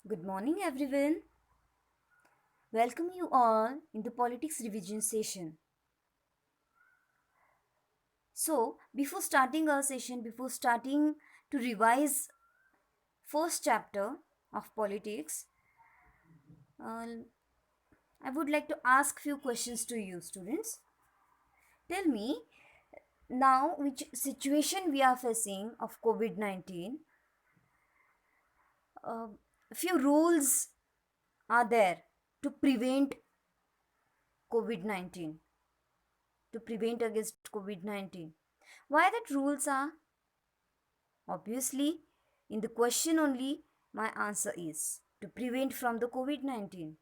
Good morning, everyone. Welcome you all in the politics revision session. Before starting our session, before starting to revise first chapter of politics, uh, I would like to ask few questions to you, students. Tell me now which situation we are facing of COVID-19. Uh, few rules are there to prevent COVID-19, to prevent against COVID-19. Why that rules are? Obviously, in the question only, my answer is to prevent from the COVID 19.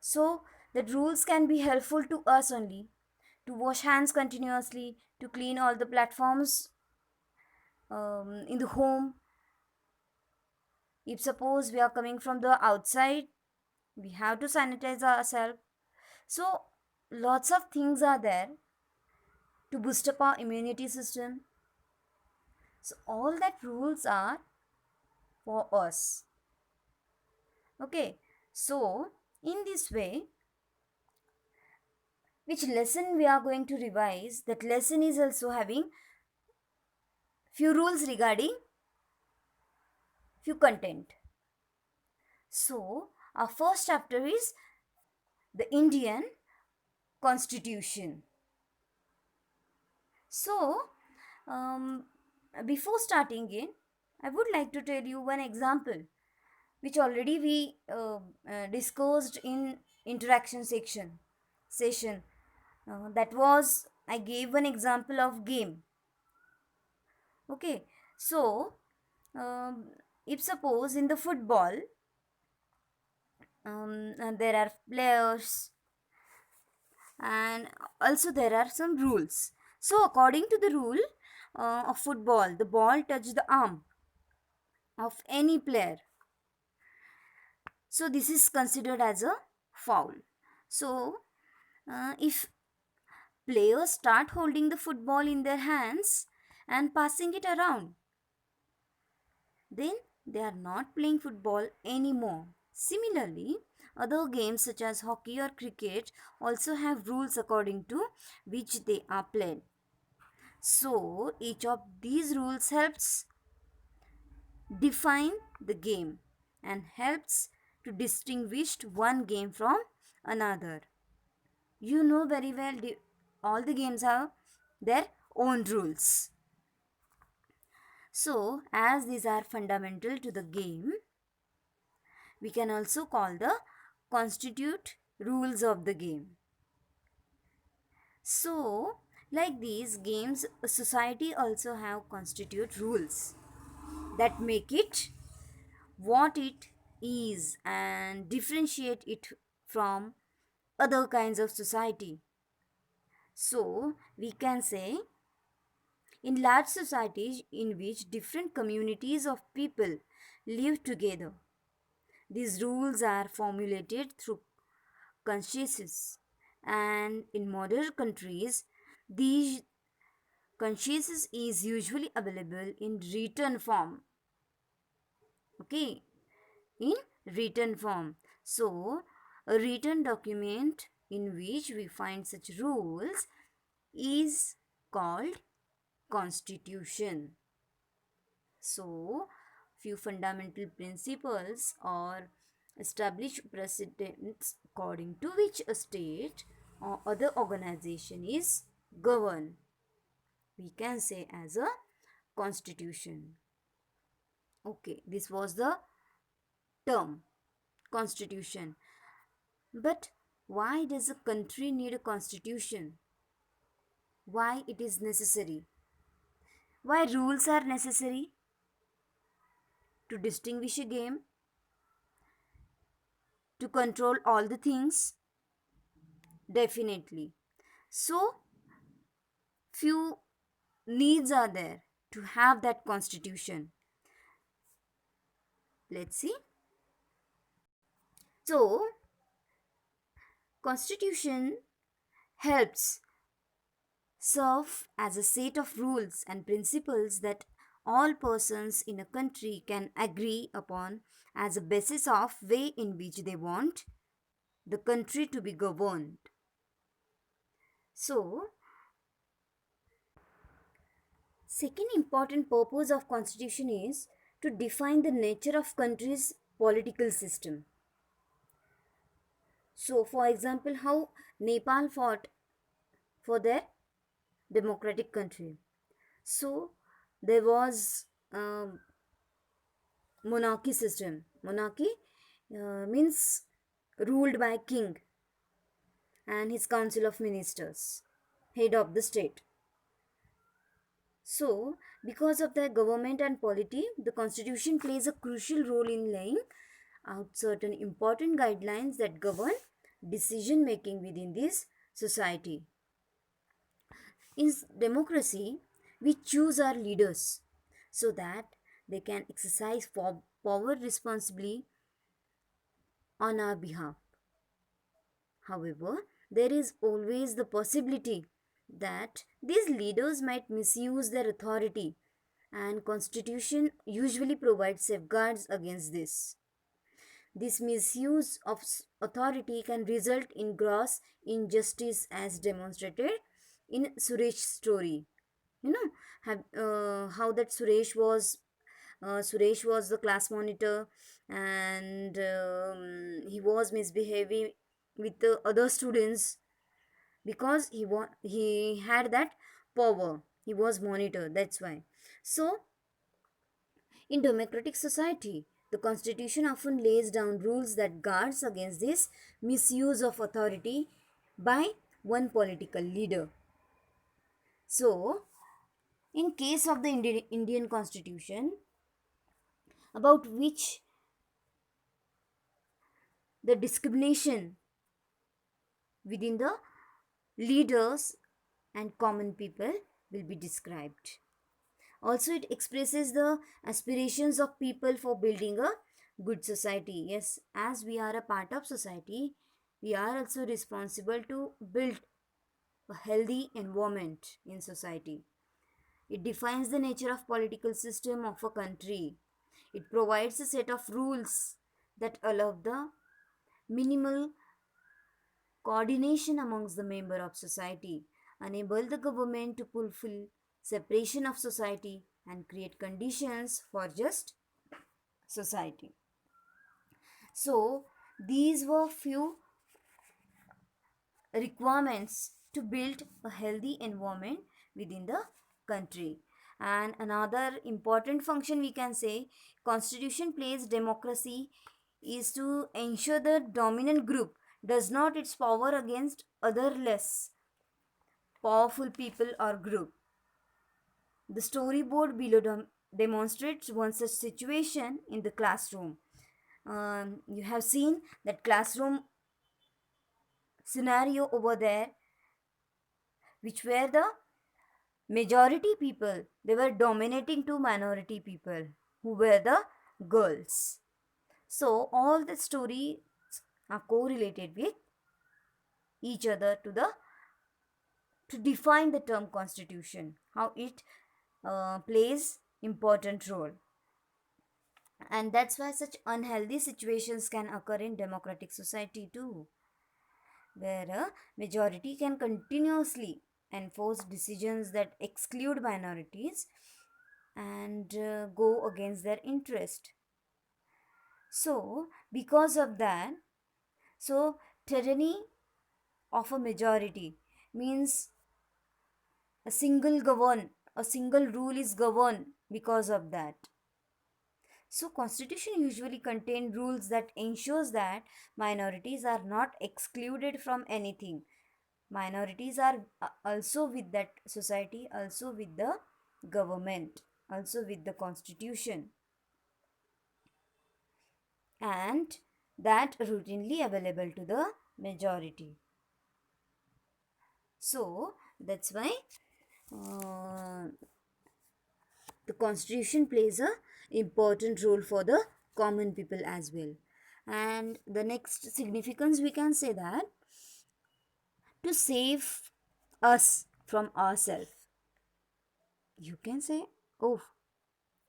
So, the rules can be helpful to us only to wash hands continuously, to clean all the platforms in the home. If suppose we are coming from the outside, we have to sanitize ourselves. So, lots of things are there to boost up our immunity system. So, all that rules are for us. Okay, so in this way, which lesson we are going to revise, that lesson is also having few rules regarding few content. So, our first chapter is the Indian Constitution. So, um, before starting in, I would like to tell you one example which already we discussed in interaction section session. That was I gave one example of game. Okay, so um, if suppose in the football there are players and also there are some rules. So according to the rule of football, the ball touch the arm of any player. So this is considered as a foul. So if players start holding the football in their hands and passing it around, then they are not playing football anymore. Similarly, other games such as hockey or cricket also have rules according to which they are played. So, each of these rules helps define the game and helps to distinguish one game from another. You know very well all the games have their own rules. So, as these are fundamental to the game, we can also call the constitute rules of the game. So, like these games, a society also have constitute rules that make it what it is and differentiate it from other kinds of society. So, we can say in large societies in which different communities of people live together, these rules are formulated through consensus, and in modern countries, these consensus is usually available in written form. Okay, in written form. So, a written document in which we find such rules is called constitution. So, few fundamental principles or established precedents according to which a state or other organization is governed. We can say as a constitution. Okay, this was the term constitution. But why does a country need a constitution? Why it is necessary? Why rules are necessary? To distinguish a game, to control all the things? Definitely. So, few needs are there to have that constitution. Let's see. So, constitution helps serve as a set of rules and principles that all persons in a country can agree upon as a basis of way in which they want the country to be governed. So, second important purpose of constitution is to define the nature of country's political system. So, for example, how Nepal fought for their democratic country. So, there was monarchy system. Monarchy means ruled by king and his council of ministers, head of the state. So, because of their government and polity, the constitution plays a crucial role in laying out certain important guidelines that govern decision making within this society. In democracy, we choose our leaders so that they can exercise power responsibly on our behalf. However, there is always the possibility that these leaders might misuse their authority, and constitution usually provides safeguards against this. This misuse of authority can result in gross injustice as demonstrated in Suresh's story. You know, how that Suresh was the class monitor, and he was misbehaving with the other students because he had that power. He was monitor. That's why. So in democratic society, the constitution often lays down rules that guards against this misuse of authority by one political leader. So, in case of the Indian constitution, about which the discrimination within the leaders and common people will be described. Also, it expresses the aspirations of people for building a good society. Yes, as we are a part of society, we are also responsible to build a healthy environment in society. It defines the nature of political system of a country. It provides a set of rules that allow the minimal coordination amongst the member of society, enable the government to fulfill separation of society and create conditions for just society. So these were few requirements to build a healthy environment within the country. And another important function we can say constitution plays democracy is to ensure the dominant group does not its power against other less powerful people or group. The storyboard below demonstrates one such situation in the classroom. You have seen that classroom scenario over there, which were the majority people, they were dominating to minority people who were the girls. So, all the stories are correlated with each other to define the term constitution, how it plays important role. And that's why such unhealthy situations can occur in democratic society too, where a majority can continuously enforce decisions that exclude minorities and go against their interest. So because of that, so tyranny of a majority means a single rule is governed because of that. So constitution usually contain rules that ensures that minorities are not excluded from anything. Minorities are also with that society, also with the government, also with the constitution, and that routinely available to the majority. So that's why uh, the constitution plays a important role for the common people as well. And the next significance we can say that to save us from ourselves, you can say, oh,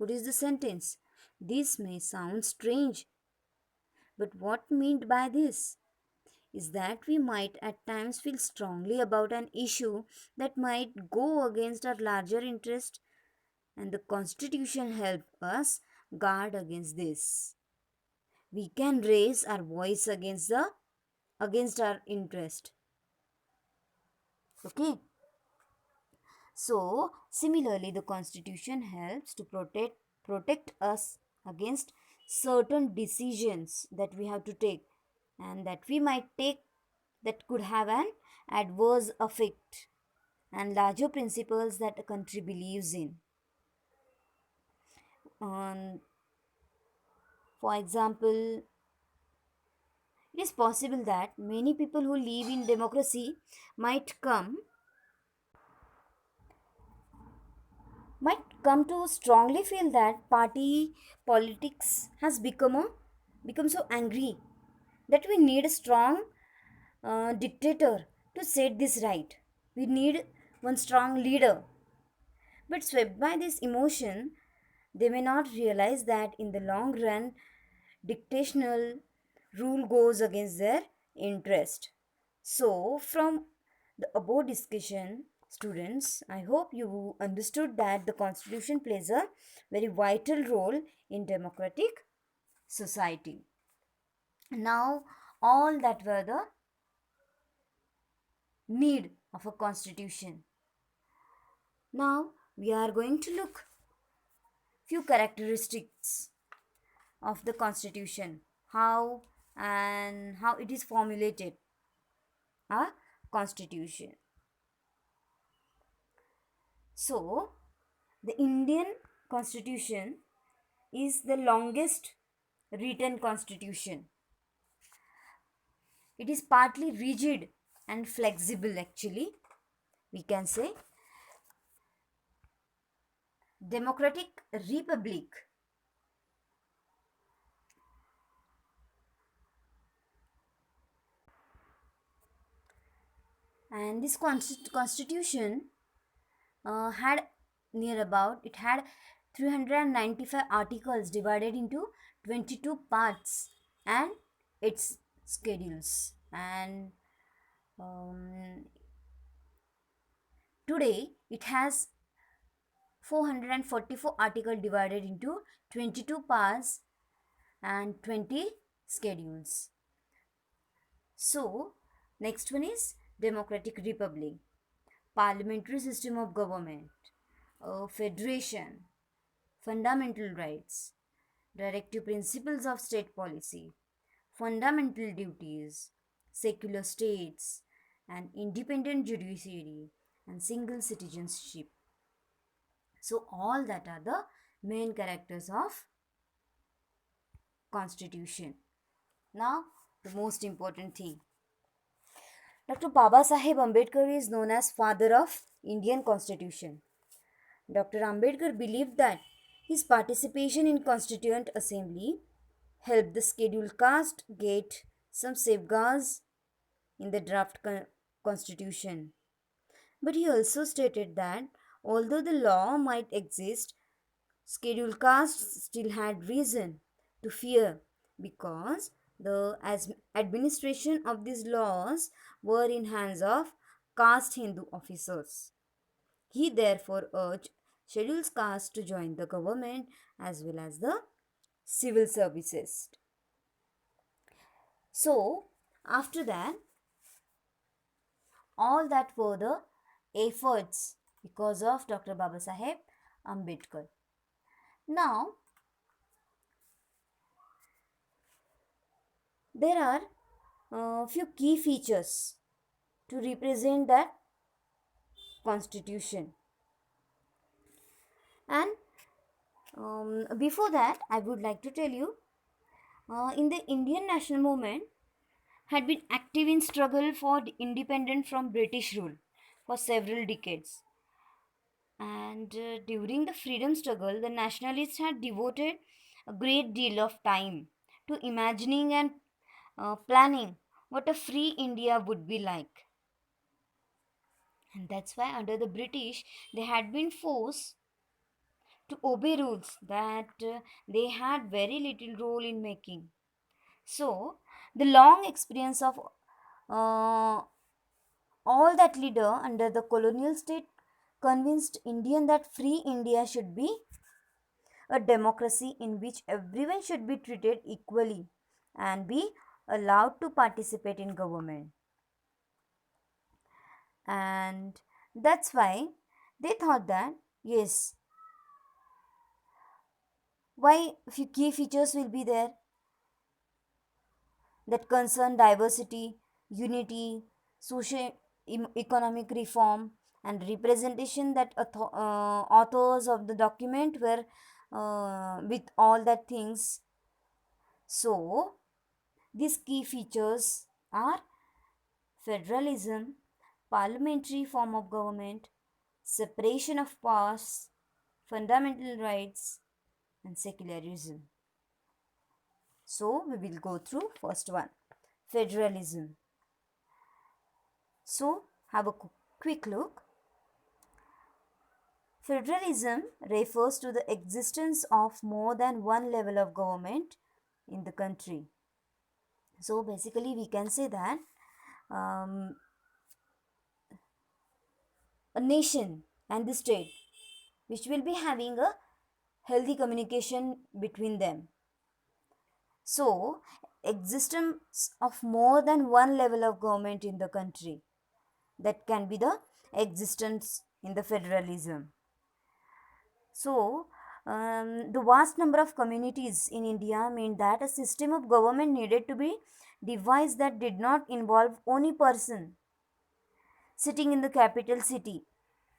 What is the sentence? This may sound strange, but what meant by this is that we might at times feel strongly about an issue that might go against our larger interest, and the Constitution helps us guard against this. We can raise our voice against our interest. Okay. So similarly, the Constitution helps to protect us against certain decisions that we have to take and that we might take that could have an adverse effect and larger principles that a country believes in. For example, it is possible that many people who live in democracy might come might come to strongly feel that party politics has become so angry that we need a strong dictator to set this right. We need one strong leader. But swept by this emotion, they may not realize that in the long run, dictational rule goes against their interest. So, from the above discussion, students, I hope you understood that the Constitution plays a very vital role in democratic society. Now, all that were the need of a constitution. Now, we are going to look few characteristics of the constitution, how it is formulated a constitution. So, the Indian constitution is the longest written constitution. It is partly rigid and flexible, actually, we can say. Democratic republic. And this constitution had near about it had 395 articles divided into 22 parts and its schedules. And um, today it has 444 articles divided into 22 parts and 20 schedules. So next one is democratic republic, parliamentary system of government, federation, fundamental rights, directive principles of state policy, fundamental duties, secular states, and independent judiciary, and single citizenship. So all that are the main characters of constitution. Now the most important thing. Dr. Baba Saheb Ambedkar is known as father of Indian Constitution. Dr. Ambedkar believed that his participation in Constituent Assembly helped the scheduled caste get some safeguards in the draft constitution. But he also stated that although the law might exist, scheduled castes still had reason to fear because the administration of these laws were in hands of caste Hindu officers. He therefore urged scheduled castes to join the government as well as the civil services. So, after that, all that were the efforts because of Dr. Baba Saheb Ambedkar. Now, there are a few key features to represent that constitution. And before that, I would like to tell you in the Indian national movement had been active in struggle for independence from British rule for several decades. And during the freedom struggle, the nationalists had devoted a great deal of time to imagining and planning what a free India would be like. And that's why, under the British, they had been forced to obey rules that they had very little role in making. So, the long experience of all that leader under the colonial state convinced Indian that free India should be a democracy in which everyone should be treated equally and be allowed to participate in government. And that's why they thought that yes, why few key features will be there that concern diversity, unity, social economic reform, and representation that authors of the document were with all that things. So these key features are federalism, parliamentary form of government, separation of powers, fundamental rights, and secularism. So we will go through first one, federalism. So have a quick look. Federalism refers to the existence of more than one level of government in the country. So basically we can say that um, a nation and the state which will be having a healthy communication between them. So existence of more than one level of government in the country, that can be the existence in the federalism. So the vast number of communities in India meant that a system of government needed to be devised that did not involve only person sitting in the capital city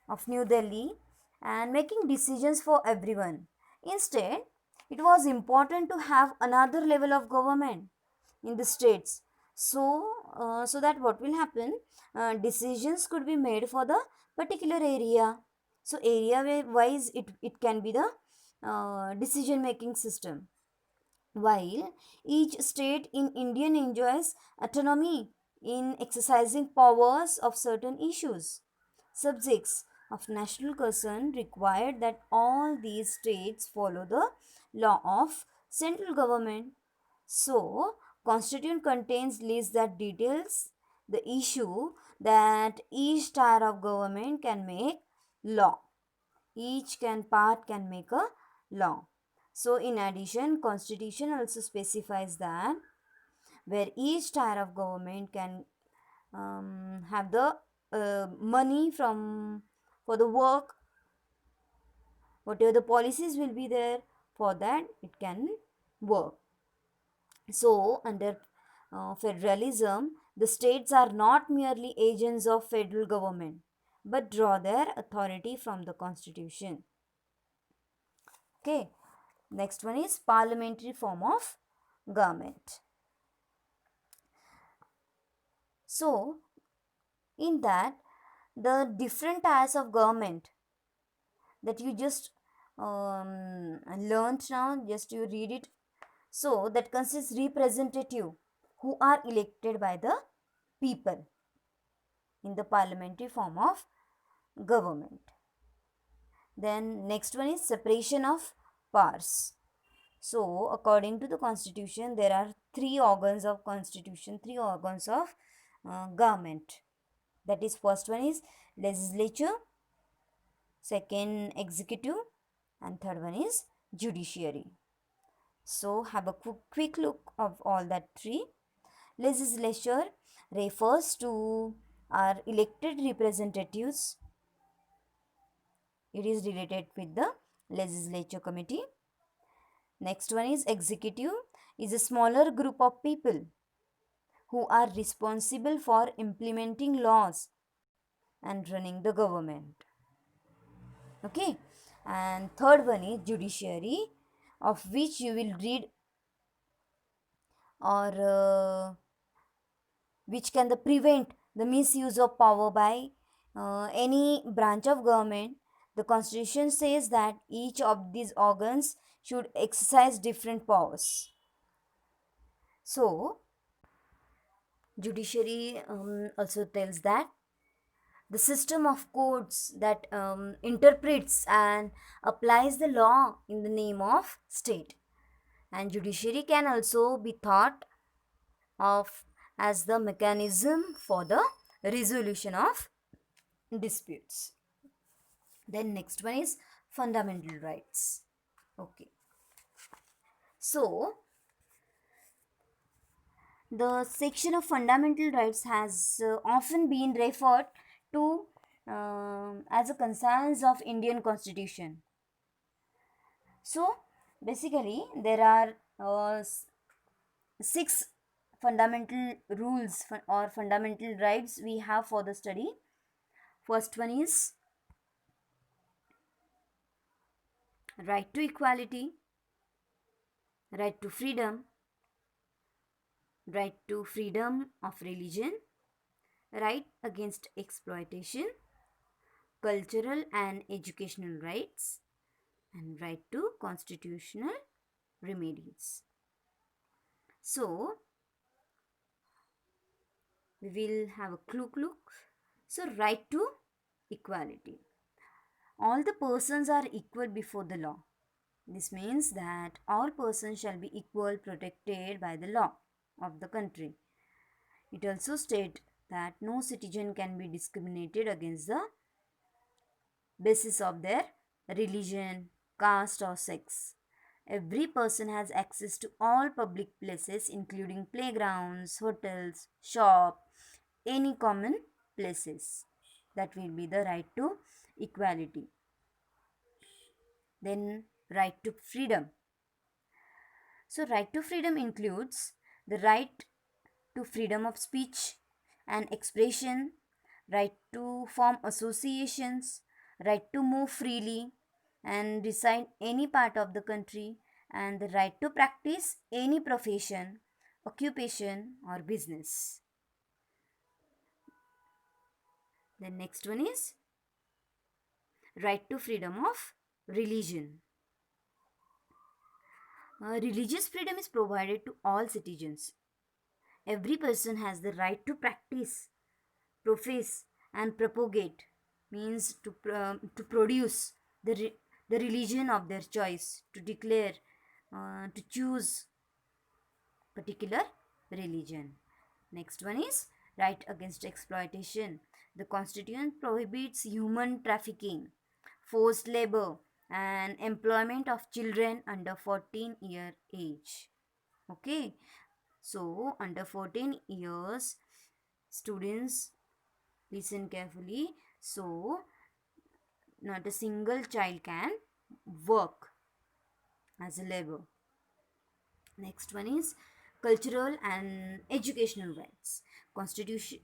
of New Delhi and making decisions for everyone. Instead, it was important to have another level of government in the states. So that what will happen, decisions could be made for the particular area. So area wise, it can be the decision making system. While each state in Indian enjoys autonomy in exercising powers of certain issues, subjects of national concern required that all these states follow the law of central government. So, constitution contains list that details the issue that each tier of government can make law. Each can part can make a law. So in addition, constitution also specifies that where each tier of government can have the money from for the work, whatever the policies will be there, for that it can work. So under federalism, the states are not merely agents of federal government but draw their authority from the constitution. Okay, next one is parliamentary form of government. So in that, the different types of government that you just learned now, just you read it. So that consists representative who are elected by the people in the parliamentary form of government. Then next one is separation of powers. So according to the constitution, there are three organs of constitution, three organs of government. That is, first one is legislature, second executive, and third one is judiciary. So have a quick look of all that three. Legislature refers to our elected representatives. It is related with the legislature committee. Next one is executive, is a smaller group of people who are responsible for implementing laws and running the government. Okay, and third one is judiciary, of which you will read or which can prevent the misuse of power by any branch of government. The constitution says that each of these organs should exercise different powers. So judiciary also tells that the system of courts that interprets and applies the law in the name of state. And judiciary can also be thought of as the mechanism for the resolution of disputes. Then next one is fundamental rights. Okay. So the section of fundamental rights has often been referred to as a concerns of Indian constitution. So basically there are six fundamental rules or fundamental rights we have for the study. First one is right to equality, right to freedom, right to freedom of religion, right against exploitation, cultural and educational rights, and right to constitutional remedies. So, we will have a quick look. So, right to equality. All the persons are equal before the law. This means that all persons shall be equal protected by the law of the country. It also states that no citizen can be discriminated against the basis of their religion, caste, or sex. Every person has access to all public places, including playgrounds, hotels, shop, any common places. That will be the right to equality. Then, right to freedom. So, right to freedom includes the right to freedom of speech and expression, right to form associations, right to move freely and reside any part of the country, and the right to practice any profession, occupation, or business. The next one is right to freedom of religion. Religious freedom is provided to all citizens. Every person has the right to practice, profess, and propagate, means to produce the religion of their choice, to declare, to choose particular religion. Next one is right against exploitation. The constitution prohibits human trafficking, forced labor, and employment of children under 14-year age. Okay, so under 14 years, students listen carefully. So not a single child can work as a labor. Next one is cultural and educational rights. Constitution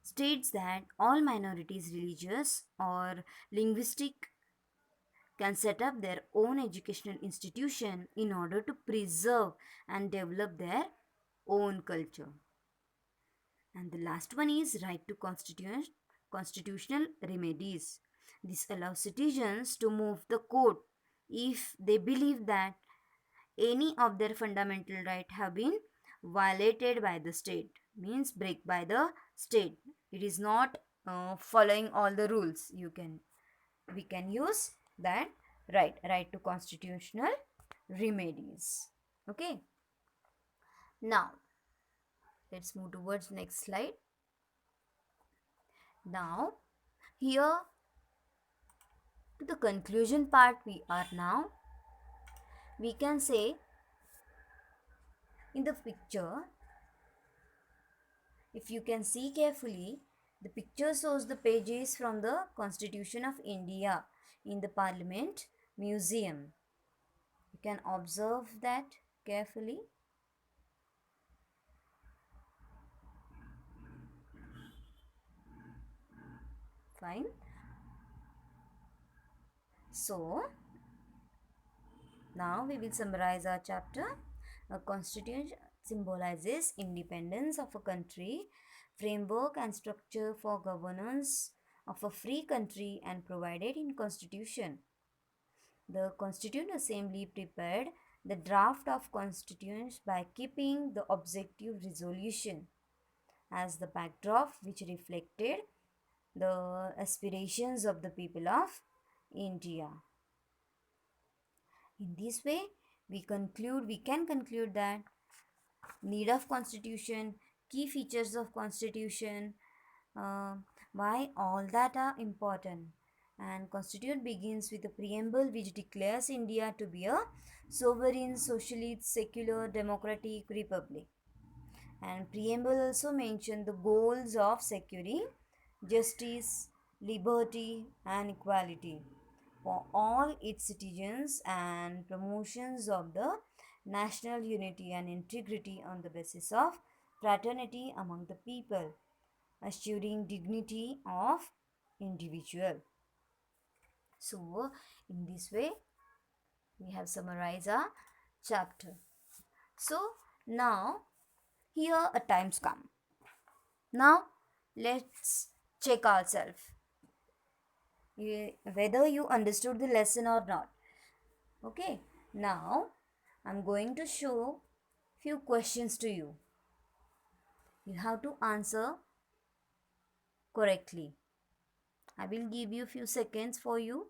states that all minorities, religious or linguistic, can set up their own educational institution in order to preserve and develop their own culture. And the last one is right to constitutional remedies. This allows citizens to move the court if they believe that any of their fundamental right have been violated by the state, means break by the state. It is not following all the rules. We can use that right to constitutional remedies. Okay, now let's move towards next slide. Now here to the conclusion part we are now. We can say in the picture, if you can see carefully, the picture shows the pages from the Constitution of India in the Parliament Museum. You can observe that carefully. Fine. So, now we will summarize our chapter. A constitution symbolizes independence of a country, framework and structure for governance of a free country and provided in constitution. The Constituent Assembly prepared the draft of constitutions by keeping the objective resolution as the backdrop which reflected the aspirations of the people of India. In this way, we can conclude that need of constitution, key features of constitution, uh, why all that are important. And constitution begins with a preamble which declares India to be a sovereign, socialist, secular, democratic republic. And preamble also mention the goals of securing justice, liberty, and equality for all its citizens and promotions of the national unity and integrity on the basis of fraternity among the people, assuring dignity of individual. So, in this way, we have summarized our chapter. So, now here a time's come. Now, let's check ourselves whether you understood the lesson or not. Okay, now I'm going to show few questions to you. You have to answer correctly. I will give you few seconds for you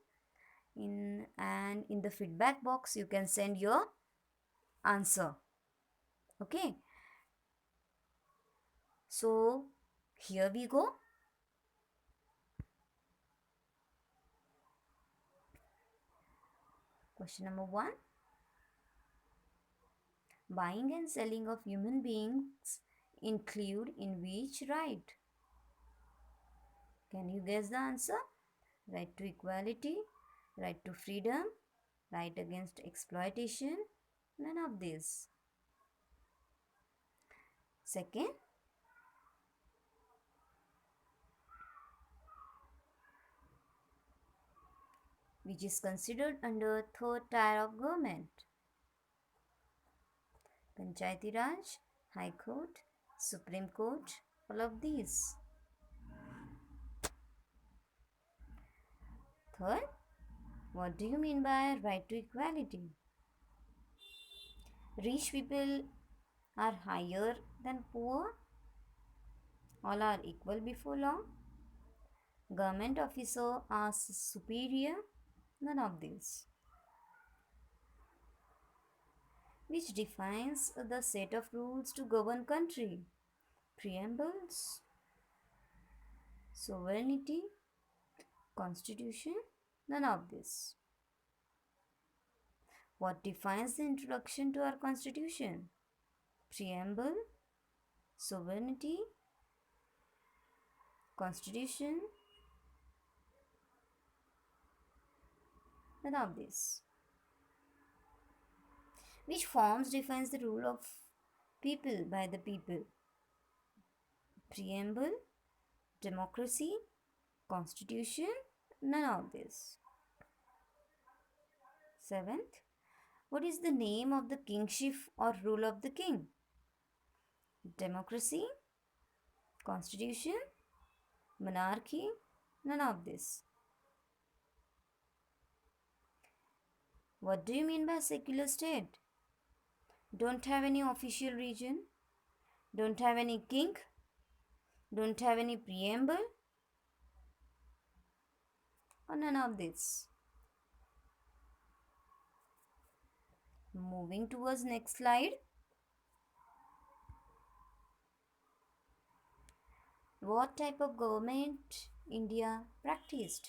in the feedback box you can send your answer. Okay, so here we go. Question number 1. Buying and selling of human beings include in which right? Can you guess the answer? Right to equality, right to freedom, right against exploitation, none of these. Second, which is considered under third tier of government. Panchayati Raj, High Court, Supreme Court, all of these. Third, what do you mean by right to equality? Rich people are higher than poor? All are equal before law? Government officer are superior? None of these. Which defines the set of rules to govern country? Preambles, sovereignty, constitution, none of this. What defines the introduction to our constitution? Preamble, sovereignty, constitution, none of this. Which forms defines the rule of people by the people? Preamble, democracy, constitution, none of this. Seventh, what is the name of the kingship or rule of the king? Democracy, constitution, monarchy, none of this. What do you mean by secular state? Don't have any official region, don't have any king, don't have any preamble, or none of this. Moving towards next slide. What type of government India practiced?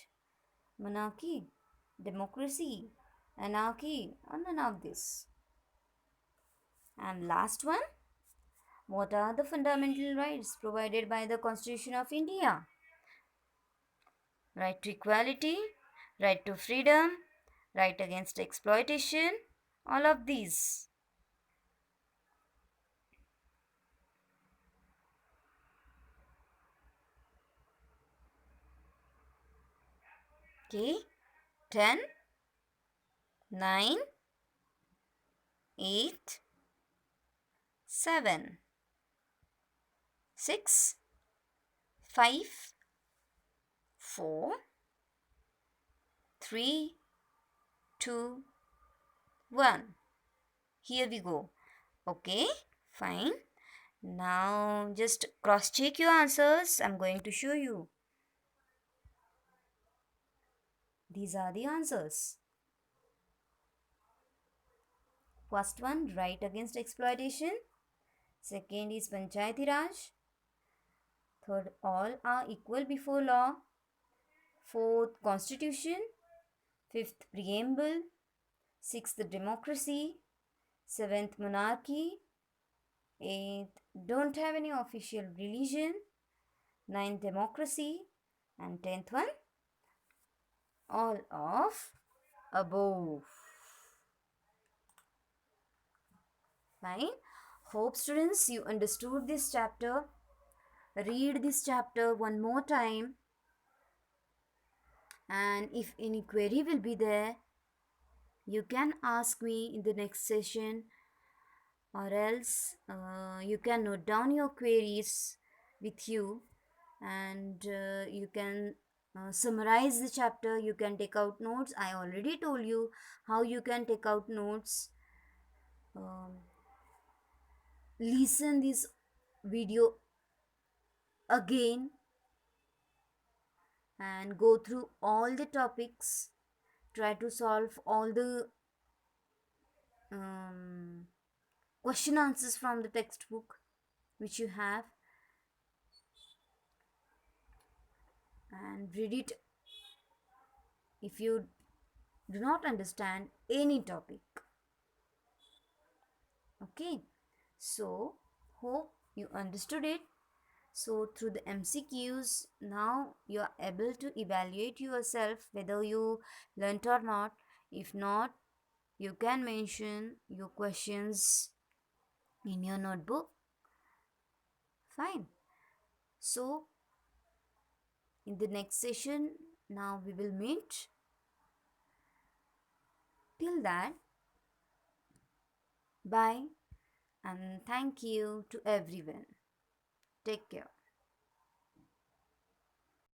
Monarchy, democracy, anarchy, or none of this. And last one, what are the fundamental rights provided by the Constitution of India? Right to equality, right to freedom, right against exploitation, all of these. Okay, 10, 9, 8, 7, 6, 5, 4, 3, 2, 1. Here we go. Okay, fine. Now just cross check your answers. I'm going to show you. These are the answers. First one, right against exploitation. Second is Panchayati Raj. Third, all are equal before law. Fourth, Constitution. Fifth, Preamble. Sixth, Democracy. Seventh, Monarchy. Eighth, don't have any official religion. Ninth, Democracy. And 10th one, all of above. Fine. Hope students you understood this chapter. Read this chapter one more time, and if any query will be there, you can ask me in the next session, or else you can note down your queries with you, and you can summarize the chapter. You can take out notes. I already told you how you can take out notes. Listen this video again and go through all the topics. Try to solve all the question answers from the textbook which you have, and read it if you do not understand any topic. Okay, so hope you understood it. So through the MCQs now you are able to evaluate yourself whether you learnt or not. If not, you can mention your questions in your notebook. Fine. So in the next session now we will meet. Till that, bye and thank you to everyone. Take care.